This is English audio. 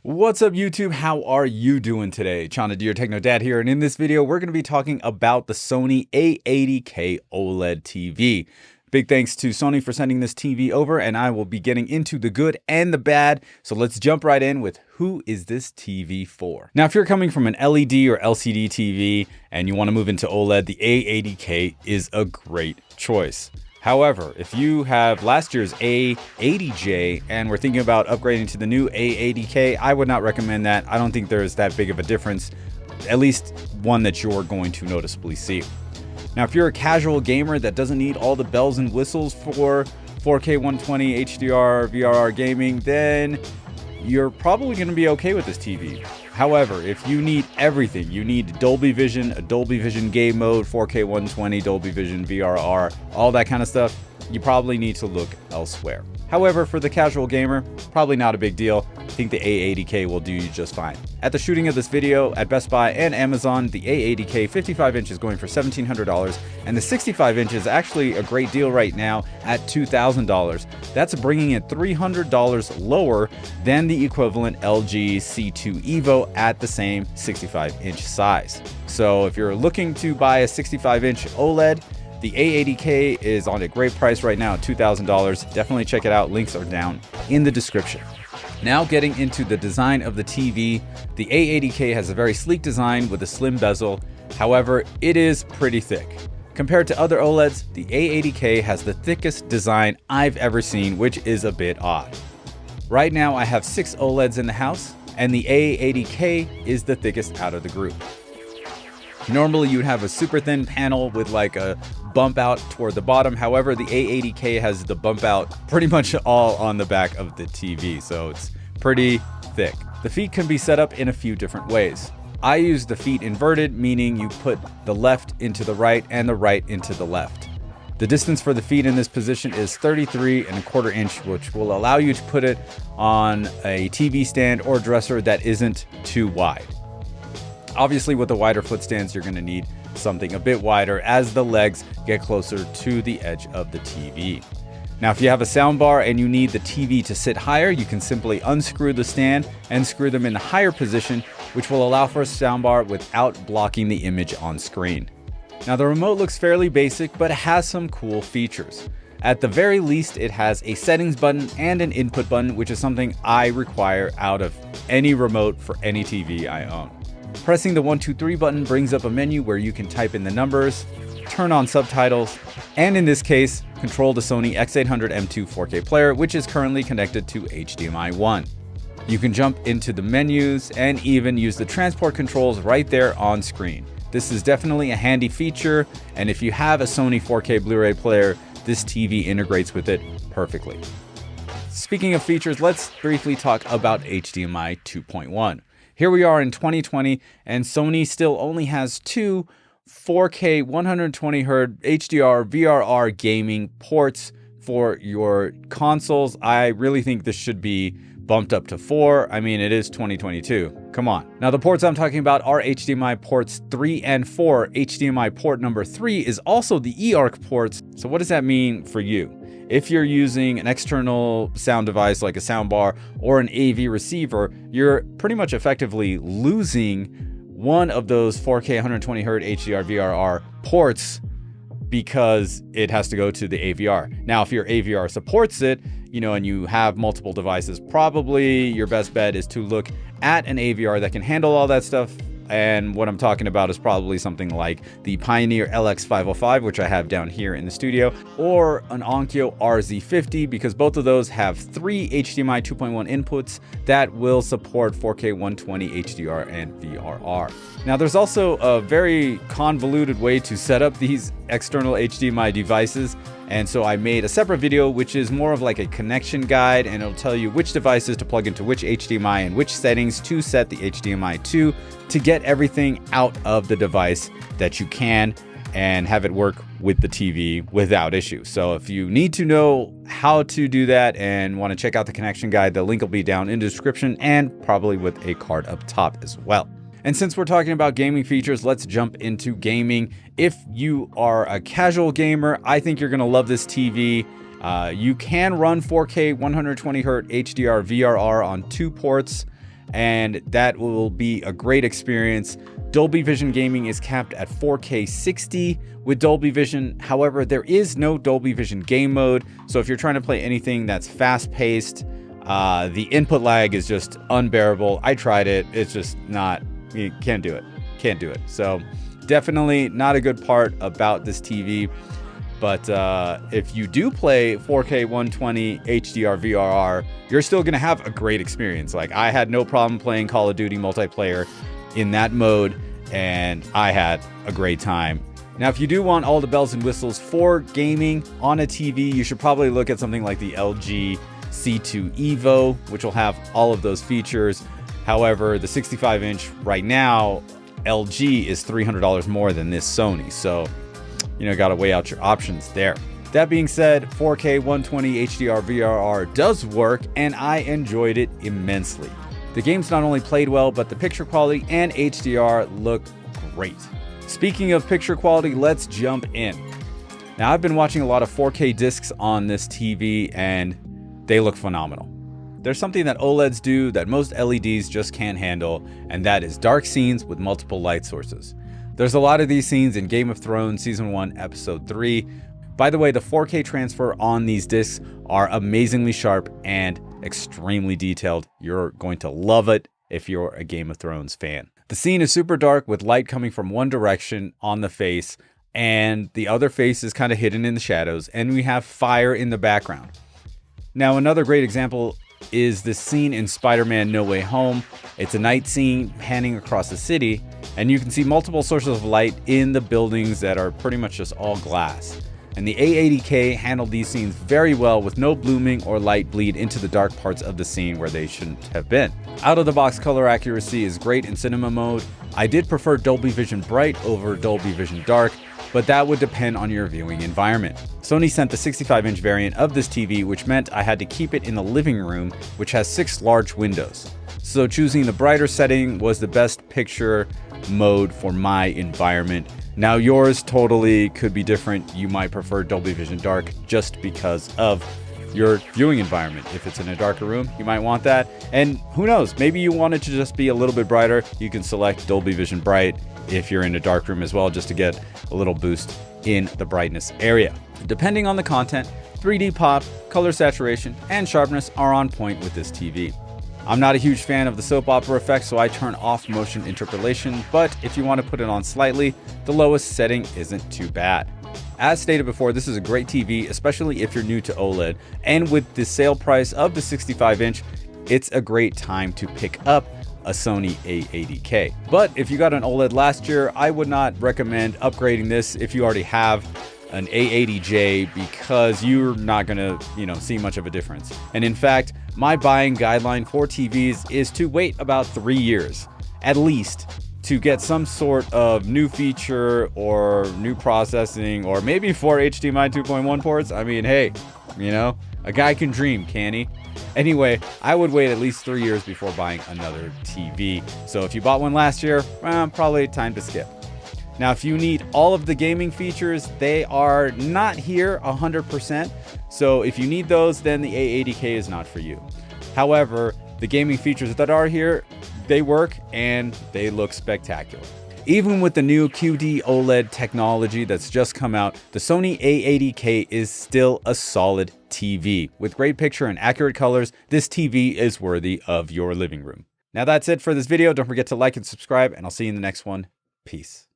What's up YouTube? How are you doing today? Chana Deer Techno Dad here, and in this video we're going to be talking about the Sony A80K OLED TV. Big thanks to Sony for sending this TV over, and I will be getting into the good and the bad. So let's jump right in with who is this TV for? Now, if you're coming from an LED or LCD TV and you want to move into OLED, the A80K is a great choice. However, if you have last year's A80J and we're thinking about upgrading to the new A80K, I would not recommend that. I don't think there's that big of a difference, at least one that you're going to noticeably see. Now, if you're a casual gamer that doesn't need all the bells and whistles for 4K 120 HDR VRR gaming, then you're probably going to be okay with this TV. However, if you need everything, you need Dolby Vision, a Dolby Vision game mode, 4K 120, Dolby Vision VRR, all that kind of stuff, you probably need to look elsewhere. However, for the casual gamer, probably not a big deal. I think the A80K will do you just fine. At the shooting of this video at Best Buy and Amazon, the A80K 55-inch is going for $1,700, and the 65-inch is actually a great deal right now at $2,000. That's bringing it $300 lower than the equivalent LG C2 Evo at the same 65-inch size. So if you're looking to buy a 65-inch OLED, the A80K is on a great price right now at $2,000. Definitely check it out. Links are down in the description. Now getting into the design of the TV, the A80K has a very sleek design with a slim bezel. However, it is pretty thick. Compared to other OLEDs, the A80K has the thickest design I've ever seen, which is a bit odd. Right now I have 6 OLEDs in the house, and the A80K is the thickest out of the group. Normally you'd have a super thin panel with like a bump out toward the bottom. However, the A80K has the bump out pretty much all on the back of the TV, so it's pretty thick. The feet can be set up in a few different ways. I use the feet inverted, meaning you put the left into the right and the right into the left. The distance for the feet in this position is 33¼ inch, which will allow you to put it on a TV stand or dresser that isn't too wide. Obviously, with the wider foot stands, you're going to need something a bit wider as the legs get closer to the edge of the TV. Now, if you have a soundbar and you need the TV to sit higher, you can simply unscrew the stand and screw them in the higher position, which will allow for a soundbar without blocking the image on screen. Now, the remote looks fairly basic, but it has some cool features. At the very least, it has a settings button and an input button, which is something I require out of any remote for any TV I own. Pressing the 1, 2, 3 button brings up a menu where you can type in the numbers, turn on subtitles, and in this case, control the Sony X800 M2 4K player, which is currently connected to HDMI 1. You can jump into the menus and even use the transport controls right there on screen. This is definitely a handy feature, and if you have a Sony 4K Blu-ray player, this TV integrates with it perfectly. Speaking of features, let's briefly talk about HDMI 2.1. Here we are in 2020, and Sony still only has 2 4K 120Hz HDR VRR gaming ports for your consoles. I really think this should be bumped up to 4. I mean, it is 2022. Come on. Now, the ports I'm talking about are HDMI ports 3 and 4. HDMI port number 3 is also the eARC ports. So what does that mean for you? If you're using an external sound device like a soundbar or an AV receiver, you're pretty much effectively losing one of those 4K 120Hz HDR VRR ports because it has to go to the AVR. Now, if your AVR supports it, and you have multiple devices, probably your best bet is to look at an AVR that can handle all that stuff. And what I'm talking about is probably something like the Pioneer LX505, which I have down here in the studio, or an Onkyo RZ50, because both of those have 3 HDMI 2.1 inputs that will support 4K 120 HDR and VRR. Now, there's also a very convoluted way to set up these external HDMI devices, and so I made a separate video which is more of like a connection guide, and it'll tell you which devices to plug into which HDMI and which settings to set the HDMI to get everything out of the device that you can and have it work with the TV without issue. So if you need to know how to do that and want to check out the connection guide, the link will be down in the description and probably with a card up top as well. And since we're talking about gaming features, let's jump into gaming. If you are a casual gamer, I think you're going to love this TV. You can run 4K 120Hz HDR VRR on 2 ports. and that will be a great experience. Dolby Vision gaming is capped at 4K 60 with Dolby Vision. However, there is no Dolby Vision game mode. So if you're trying to play anything that's fast-paced, the input lag is just unbearable. I tried it. It's just not, you can't do it. Can't do it. So definitely not a good part about this TV. But if you do play 4K 120 HDR VRR, you're still going to have a great experience. Like, I had no problem playing Call of Duty multiplayer in that mode, and I had a great time. Now, if you do want all the bells and whistles for gaming on a TV, you should probably look at something like the LG C2 Evo, which will have all of those features. However, the 65-inch right now, LG is $300 more than this Sony. So, you know, got to weigh out your options there. That being said, 4K 120 HDR VRR does work, and I enjoyed it immensely. The games not only played well, but the picture quality and HDR look great. Speaking of picture quality, let's jump in. Now, I've been watching a lot of 4K discs on this TV, and they look phenomenal. There's something that OLEDs do that most LEDs just can't handle, and that is dark scenes with multiple light sources. There's a lot of these scenes in Game of Thrones Season 1, Episode 3. By the way, the 4K transfer on these discs are amazingly sharp and extremely detailed. You're going to love it if you're a Game of Thrones fan. The scene is super dark with light coming from one direction on the face, and the other face is kind of hidden in the shadows, and we have fire in the background. Now, another great example is the scene in Spider-Man No Way Home. It's a night scene panning across the city, and you can see multiple sources of light in the buildings that are pretty much just all glass. And the A80K handled these scenes very well with no blooming or light bleed into the dark parts of the scene where they shouldn't have been. Out-of-the-box color accuracy is great in cinema mode. I did prefer Dolby Vision Bright over Dolby Vision Dark, but that would depend on your viewing environment. Sony sent the 65-inch variant of this TV, which meant I had to keep it in the living room, which has 6 large windows. So choosing the brighter setting was the best picture mode for my environment. Now, yours totally could be different. You might prefer Dolby Vision Dark just because of your viewing environment. If it's in a darker room, you might want that. And who knows, maybe you want it to just be a little bit brighter. You can select Dolby Vision Bright if you're in a dark room as well, just to get a little boost in the brightness area. Depending on the content, 3D pop, color saturation, and sharpness are on point with this TV. I'm not a huge fan of the soap opera effect, so I turn off motion interpolation, but if you want to put it on slightly, the lowest setting isn't too bad. As stated before, this is a great TV, especially if you're new to OLED, and with the sale price of the 65-inch, it's a great time to pick up a Sony A80K. But if you got an OLED last year, I would not recommend upgrading this if you already have an A80J, because you're not gonna, see much of a difference. And in fact, my buying guideline for TVs is to wait about 3 years, at least, to get some sort of new feature or new processing, or maybe 4 HDMI 2.1 ports. I mean, hey, a guy can dream, can he? Anyway, I would wait at least 3 years before buying another TV. So if you bought one last year, probably time to skip. Now, if you need all of the gaming features, they are not here 100%. So if you need those, then the A80K is not for you. However, the gaming features that are here, they work and they look spectacular. Even with the new QD OLED technology that's just come out, the Sony A80K is still a solid TV. With great picture and accurate colors, this TV is worthy of your living room. Now that's it for this video. Don't forget to like and subscribe, and I'll see you in the next one. Peace.